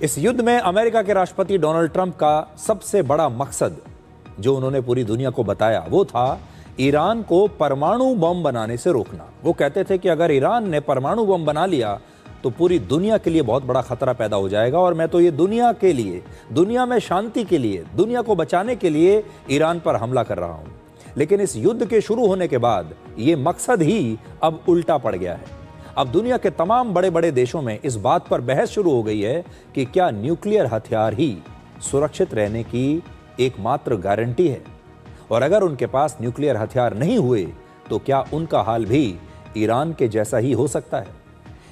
इस युद्ध में अमेरिका के राष्ट्रपति डोनाल्ड ट्रंप का सबसे बड़ा मकसद जो उन्होंने पूरी दुनिया को बताया वो था ईरान को परमाणु बम बनाने से रोकना। वो कहते थे कि अगर ईरान ने परमाणु बम बना लिया तो पूरी दुनिया के लिए बहुत बड़ा खतरा पैदा हो जाएगा और मैं तो ये दुनिया के लिए, दुनिया में शांति के लिए, दुनिया को बचाने के लिए ईरान पर हमला कर रहा हूं। लेकिन इस युद्ध के शुरू होने के बाद ये मकसद ही अब उल्टा पड़ गया है। अब दुनिया के तमाम बड़े बड़े देशों में इस बात पर बहस शुरू हो गई है कि क्या न्यूक्लियर हथियार ही सुरक्षित रहने की एकमात्र गारंटी है, और अगर उनके पास न्यूक्लियर हथियार नहीं हुए तो क्या उनका हाल भी ईरान के जैसा ही हो सकता है।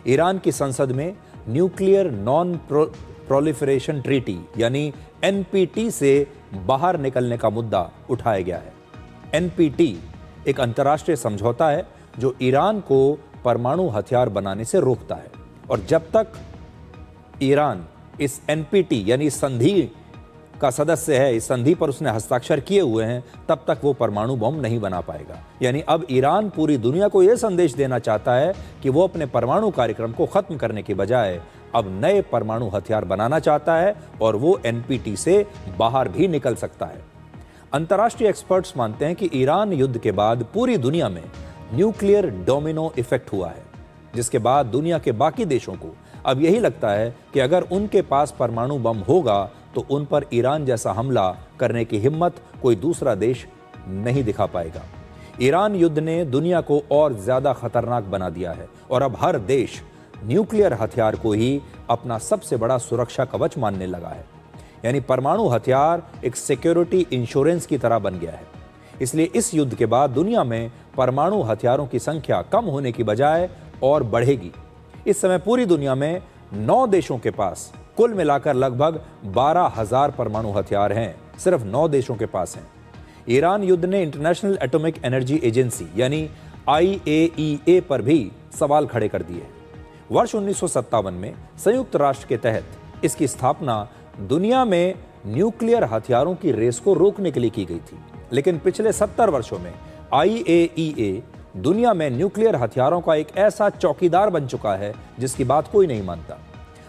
ईरान की संसद में न्यूक्लियर नॉन प्रोलिफरेशन ट्रीटी यानी एनपीटी से बाहर निकलने का मुद्दा उठाया गया है। एनपीटी एक अंतर्राष्ट्रीय समझौता है जो ईरान को परमाणु हथियार बनाने से रोकता है, और जब तक ईरान इस एनपीटी यानी संधि का सदस्य है, इस संधि पर उसने हस्ताक्षर किए हुए हैं, तब तक वो परमाणु बम नहीं बना पाएगा। यानी अब ईरान पूरी दुनिया को यह संदेश देना चाहता है कि वो अपने परमाणु कार्यक्रम को खत्म करने के बजाय अब नए परमाणु हथियार बनाना चाहता है और वो एनपीटी से बाहर भी निकल सकता है। अंतर्राष्ट्रीय एक्सपर्ट्स मानते हैं कि ईरान युद्ध के बाद पूरी दुनिया में न्यूक्लियर डोमिनो इफेक्ट हुआ है, जिसके बाद दुनिया के बाकी देशों को अब यही लगता है कि अगर उनके पास परमाणु बम होगा तो उन पर ईरान जैसा हमला करने की हिम्मत कोई दूसरा देश नहीं दिखा पाएगा। ईरान युद्ध ने दुनिया को और ज्यादा खतरनाक बना दिया है और अब हर देश न्यूक्लियर हथियार को ही अपना सबसे बड़ा सुरक्षा कवच मानने लगा है। यानी परमाणु हथियार एक सिक्योरिटी इंश्योरेंस की तरह बन गया है। इसलिए इस युद्ध के बाद दुनिया में परमाणु हथियारों की संख्या कम होने की बजाय और बढ़ेगी। इस समय पूरी दुनिया में 9 देशों के पास कुल मिलाकर लगभग 12,000 परमाणु हथियार हैं, सिर्फ 9 देशों के पास हैं। ईरान युद्ध ने इंटरनेशनल एटॉमिक एनर्जी एजेंसी यानी IAEA पर भी सवाल खड़े कर दिए। वर्ष 1957 में संयुक्त राष्ट्र के तहत इसकी स्थापना दुनिया में न्यूक्लियर हथियारों की रेस को रोकने के लिए की गई थी, लेकिन पिछले 70 वर्षों में IAEA दुनिया में न्यूक्लियर हथियारों का एक ऐसा चौकीदार बन चुका है जिसकी बात कोई नहीं मानता।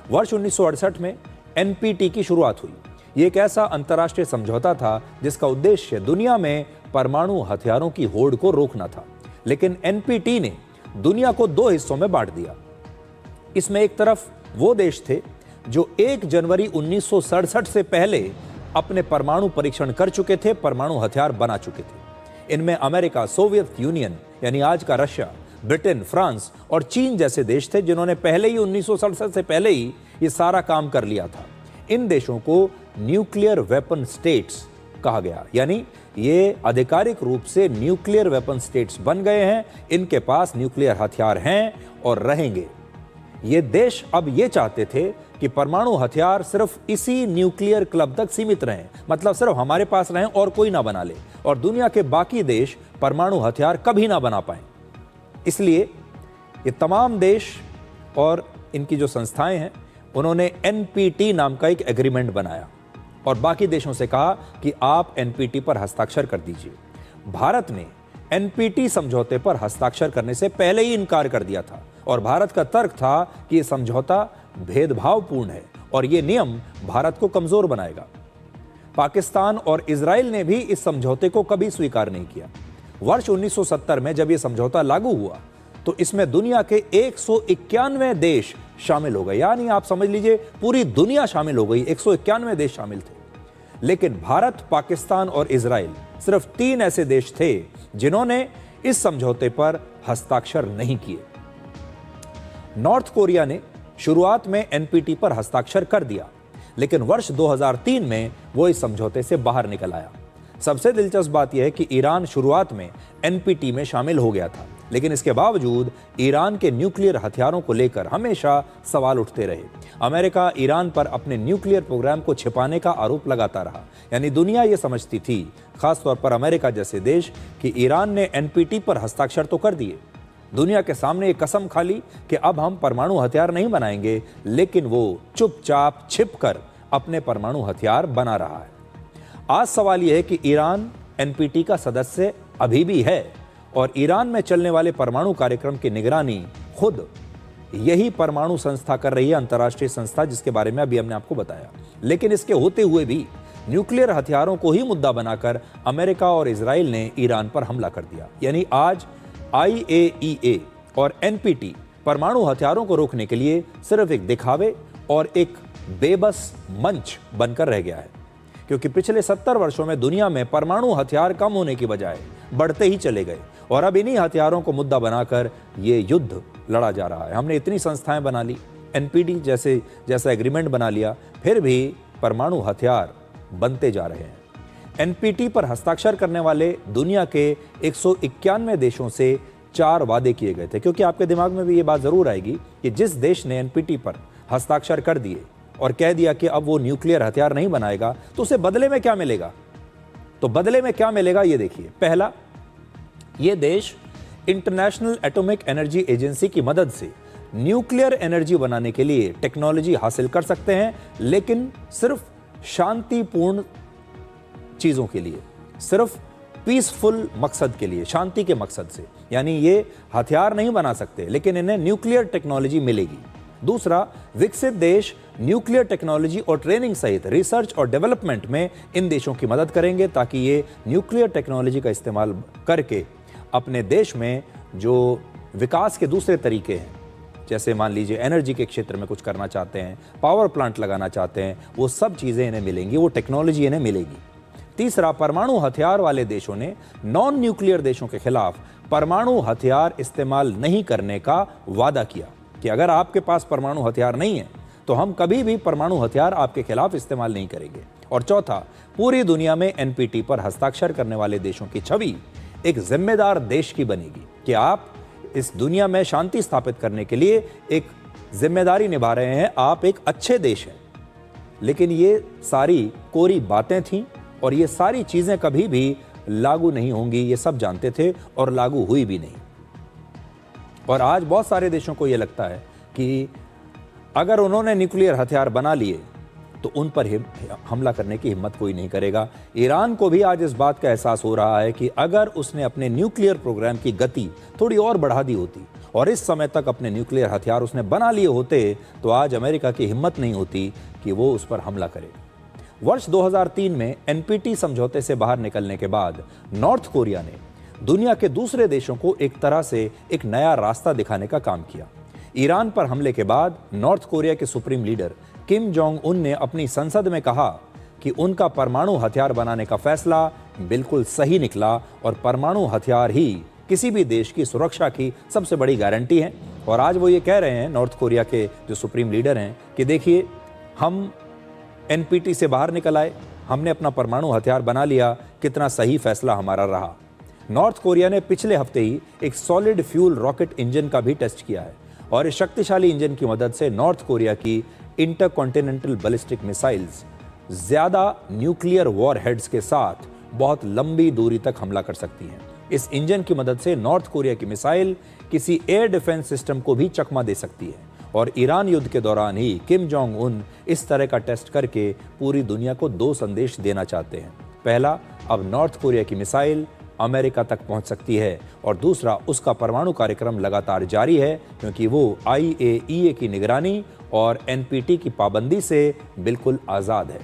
वर्ष 1968 में एनपीटी की शुरुआत हुई। ये एक ऐसा अंतर्राष्ट्रीय समझौता था जिसका उद्देश्य दुनिया में परमाणु हथियारों की होड़ को रोकना था, लेकिन एनपीटी ने दुनिया को 2 हिस्सों में बांट दिया। इसमें एक तरफ वो देश थे जो 1 जनवरी 1967 से पहले अपने परमाणु परीक्षण कर चुके थे, परमाणु हथियार बना चुके थे। इनमें अमेरिका, सोवियत यूनियन यानी आज का रशिया, ब्रिटेन, फ्रांस और चीन जैसे देश थे जिन्होंने पहले ही 1967 से पहले ही ये सारा काम कर लिया था। इन देशों को न्यूक्लियर वेपन स्टेट्स कहा गया, यानी ये आधिकारिक रूप से न्यूक्लियर वेपन स्टेट्स बन गए हैं। इनके पास न्यूक्लियर हथियार हैं और रहेंगे। ये देश अब ये चाहते थे कि परमाणु हथियार सिर्फ इसी न्यूक्लियर क्लब तक सीमित रहें, मतलब सिर्फ हमारे पास रहें और कोई ना बना ले, और दुनिया के बाकी देश परमाणु हथियार कभी ना बना पाएं। इसलिए ये तमाम देश और इनकी जो संस्थाएं हैं उन्होंने एनपीटी नाम का एक एग्रीमेंट बनाया और बाकी देशों से कहा कि आप एनपीटी पर हस्ताक्षर कर दीजिए। भारत ने एनपीटी समझौते पर हस्ताक्षर करने से पहले ही इनकार कर दिया था और भारत का तर्क था कि यह समझौता भेदभावपूर्ण है और यह नियम भारत को कमजोर बनाएगा। पाकिस्तान और इजराइल ने भी इस समझौते को कभी स्वीकार नहीं किया। वर्ष 1970 में जब यह समझौता लागू हुआ तो इसमें दुनिया के 191 देश शामिल हो गए, यानी आप समझ लीजिए पूरी दुनिया शामिल हो गई, 191 देश शामिल थे। लेकिन भारत, पाकिस्तान और इजराइल सिर्फ 3 ऐसे देश थे जिन्होंने इस समझौते पर हस्ताक्षर नहीं किए। नॉर्थ कोरिया ने शुरुआत में एनपीटी पर हस्ताक्षर कर दिया, लेकिन वर्ष 2003 में वो इस समझौते से बाहर निकल आया। सबसे दिलचस्प बात यह है कि ईरान शुरुआत में एनपीटी में शामिल हो गया था, लेकिन इसके बावजूद ईरान के न्यूक्लियर हथियारों को लेकर हमेशा सवाल उठते रहे। अमेरिका ईरान पर अपने न्यूक्लियर प्रोग्राम को छिपाने का आरोप लगाता रहा। यानी दुनिया ये समझती थी, खासतौर पर अमेरिका जैसे देश, कि ईरान ने एनपीटी पर हस्ताक्षर तो कर दिए, दुनिया के सामने ये कसम खा ली कि अब हम परमाणु हथियार नहीं बनाएंगे, लेकिन वो चुपचाप छिपकर अपने परमाणु हथियार बना रहा है। आज सवाल यह है कि ईरान एनपीटी का सदस्य अभी भी है और ईरान में चलने वाले परमाणु कार्यक्रम की निगरानी खुद यही परमाणु संस्था कर रही है, अंतर्राष्ट्रीय संस्था जिसके बारे में अभी हमने आपको बताया। लेकिन इसके होते हुए भी न्यूक्लियर हथियारों को ही मुद्दा बनाकर अमेरिका और इजराइल ने ईरान पर हमला कर दिया। यानी आज IAEA और NPT परमाणु हथियारों को रोकने के लिए सिर्फ एक दिखावे और एक बेबस मंच बनकर रह गया है, क्योंकि पिछले 70 वर्षों में दुनिया में परमाणु हथियार कम होने की बजाय बढ़ते ही चले गए और अब इन्हीं हथियारों को मुद्दा बनाकर ये युद्ध लड़ा जा रहा है। हमने इतनी संस्थाएं बना ली, NPT जैसा एग्रीमेंट बना लिया, फिर भी परमाणु हथियार बनते जा रहे हैं। NPT पर हस्ताक्षर करने वाले दुनिया के 191 देशों से 4 वादे किए गए थे, क्योंकि आपके दिमाग में भी ये बात जरूर आएगी कि जिस देश ने NPT पर हस्ताक्षर कर दिए और कह दिया कि अब वो न्यूक्लियर हथियार नहीं बनाएगा, तो उसे बदले में क्या मिलेगा। तो बदले में क्या मिलेगा ये देखिए। पहला, ये देश इंटरनेशनल एटॉमिक एनर्जी एजेंसी की मदद से न्यूक्लियर एनर्जी बनाने के लिए टेक्नोलॉजी हासिल कर सकते हैं, लेकिन सिर्फ शांतिपूर्ण चीजों के लिए, सिर्फ पीसफुल मकसद के लिए, शांति के मकसद से। यानी ये हथियार नहीं बना सकते, लेकिन इन्हें न्यूक्लियर टेक्नोलॉजी मिलेगी। दूसरा, विकसित देश न्यूक्लियर टेक्नोलॉजी और ट्रेनिंग सहित रिसर्च और डेवलपमेंट में इन देशों की मदद करेंगे, ताकि ये न्यूक्लियर टेक्नोलॉजी का इस्तेमाल करके अपने देश में जो विकास के दूसरे तरीके हैं, जैसे मान लीजिए एनर्जी के क्षेत्र में कुछ करना चाहते हैं, पावर प्लांट लगाना चाहते हैं, वो सब चीज़ें इन्हें मिलेंगी, वो टेक्नोलॉजी इन्हें मिलेगी। तीसरा, परमाणु हथियार वाले देशों ने नॉन न्यूक्लियर देशों के खिलाफ परमाणु हथियार इस्तेमाल नहीं करने का वादा किया कि अगर आपके पास परमाणु हथियार नहीं है तो हम कभी भी परमाणु हथियार आपके खिलाफ इस्तेमाल नहीं करेंगे। और चौथा, पूरी दुनिया में NPT पर हस्ताक्षर करने वाले देशों की छवि एक जिम्मेदार देश की बनेगी कि आप इस दुनिया में शांति स्थापित करने के लिए एक जिम्मेदारी निभा रहे हैं, आप एक अच्छे देश हैं। लेकिन ये सारी कोरी बातें थीं और ये सारी चीजें कभी भी लागू नहीं होंगी, ये सब जानते थे और लागू हुई भी नहीं। और आज बहुत सारे देशों को ये लगता है कि अगर उन्होंने न्यूक्लियर हथियार बना लिए तो उन पर हमला करने की हिम्मत कोई नहीं करेगा। ईरान को भी आज इस बात का एहसास हो रहा है कि अगर उसने अपने न्यूक्लियर प्रोग्राम की गति थोड़ी और बढ़ा दी होती और इस समय तक अपने न्यूक्लियर हथियार उसने बना लिए होते तो आज अमेरिका की हिम्मत नहीं होती कि वो उस पर हमला करे। वर्ष 2003 में NPT समझौते से बाहर निकलने के बाद नॉर्थ कोरिया ने दुनिया के दूसरे देशों को एक तरह से एक नया रास्ता दिखाने का काम किया। ईरान पर हमले के बाद नॉर्थ कोरिया के supreme leader Kim Jong Un ने अपनी संसद में कहा कि उनका परमाणु हथियार बनाने का फैसला बिल्कुल सही निकला और परमाणु हथियार ही किसी भी देश की सुरक्षा की सबसे बड़ी गारंटी है। और आज वो ये कह रहे हैं, नॉर्थ कोरिया के जो सुप्रीम लीडर हैं, कि देखिए हम NPT से बाहर निकल आए, हमने अपना परमाणु हथियार बना लिया, कितना सही फैसला हमारा रहा। नॉर्थ कोरिया ने पिछले हफ्ते ही एक सॉलिड फ्यूल रॉकेट इंजन का भी टेस्ट किया है और इस शक्तिशाली इंजन की मदद से नॉर्थ कोरिया की इंटरकॉन्टिनेंटल बैलिस्टिक मिसाइल्स ज्यादा न्यूक्लियर वॉरहेड्स के साथ बहुत लंबी दूरी तक हमला कर सकती हैं। इस इंजन की मदद से नॉर्थ कोरिया की मिसाइल किसी एयर डिफेंस सिस्टम को भी चकमा दे सकती है और ईरान युद्ध के दौरान ही किम जोंग उन इस तरह का टेस्ट करके पूरी दुनिया को 2 संदेश देना चाहते हैं। पहला, अब नॉर्थ कोरिया की मिसाइल अमेरिका तक पहुंच सकती है और दूसरा, उसका परमाणु कार्यक्रम लगातार जारी है क्योंकि वो IAEA की निगरानी और NPT की पाबंदी से बिल्कुल आज़ाद है।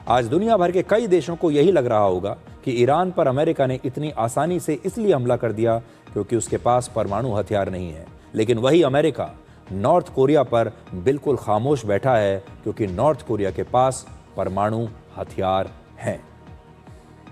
आज दुनिया भर के कई देशों को यही लग रहा होगा कि ईरान पर अमेरिका ने इतनी आसानी से इसलिए हमला कर दिया क्योंकि उसके पास परमाणु हथियार नहीं है, लेकिन वही अमेरिका नॉर्थ कोरिया पर बिल्कुल खामोश बैठा है क्योंकि नॉर्थ कोरिया के पास परमाणु हथियार हैं।